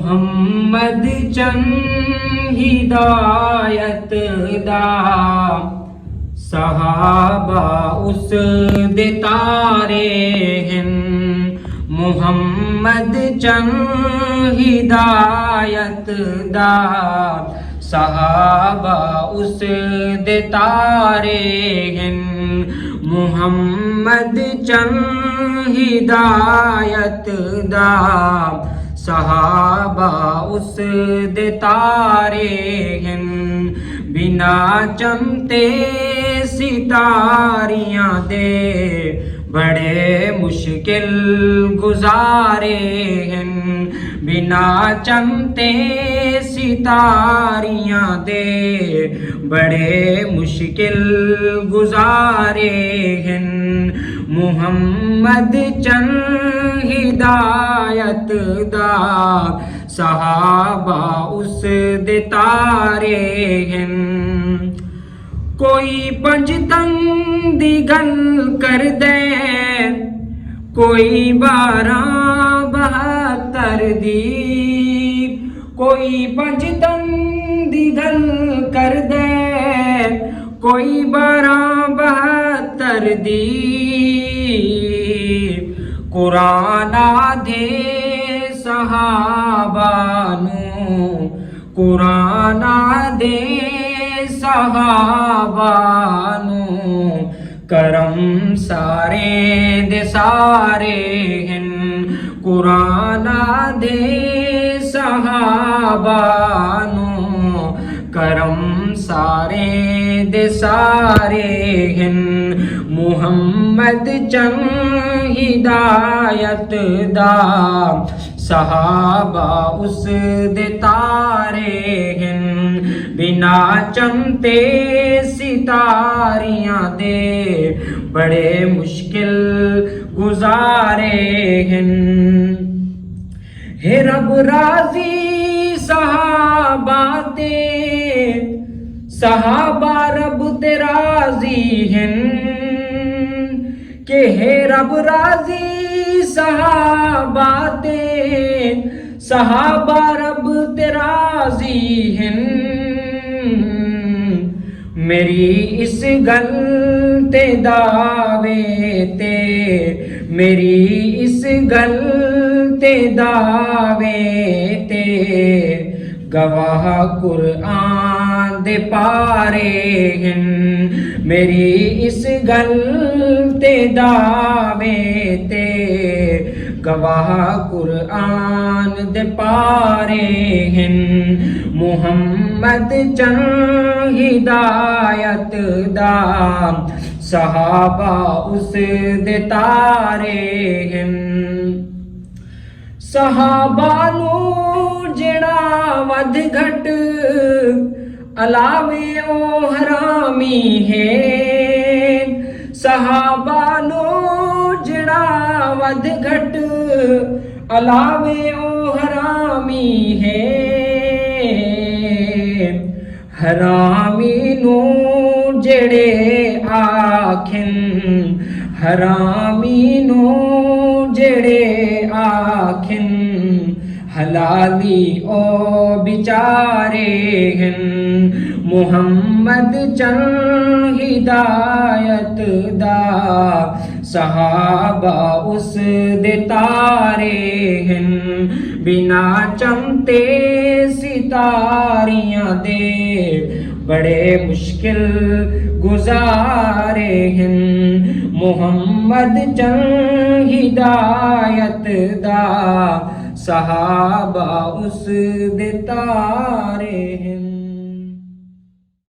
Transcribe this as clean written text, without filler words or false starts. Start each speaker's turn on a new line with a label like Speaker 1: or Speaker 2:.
Speaker 1: मुहम्मद चंद हिदायत दा सहाबा उस दे तारे हैं। मुहम्मद चंद हिदायत दा सहाबा उस दे तारे हैं। मुहम्मद चंद हिदायत दा सहाबा उस दे तारे हैं। बिना चमते सितारियां दे बड़े मुश्किल गुजारे हैं। बिना चमते सितारियां दे बड़े मुश्किल गुजारे हैं। मुहम्मद चंद हिदायत दा सहाबा उस दे तारे हैं। कोई पंजतन दी गल कर दे, कोई 1272 दी। कोई पंजतन दी गल कर दे, कोई 1272 दी। कुरान आधे सहाबा नू, कुरान आधे सहाबा नू करम सारे दे सारे हैं। कुरान दे सहाबा नू करम सारे दे सारे हैं। मुहम्मद चंद हिदायत दा सहाबा उस दे तारे हैं। बिना चमते सितारियां दे बड़े मुश्किल गुजारे हैं। हे रब राजी सहाबा ते, सहाबा रब ते राजी हैं। के हे रब राजी सहाबा ते, सहाबा रब ते राजी हैं। मेरी इस गल ते दावे ते, मेरी इस गल ते दावे ते गवाह कुरान दे पारे हैं। मेरी इस गल ते दावे ते गवाह कुरान दे पारे हैं। मुहम्मद चंद हिदायत दा सहाबा उस दे तारे हैं। सहाबा नू जेड़ा वध घट अलावे ओ हरामी है। सहाबा नू जेड़ा वध घट अलावे ओ हरामी है। हरामी नू जेड़े आखिन, हरामी नू जेड़े आखिन हलाली ओ बिचारे हैं। मुहम्मद चंद हिदायत दा सहाबा उस दे तारे हैं। बिना चमते सितारियां दे बड़े मुश्किल गुजारे हैं। मुहम्मद चंद हिदायत दा सहाबा उस दे तारे हैं।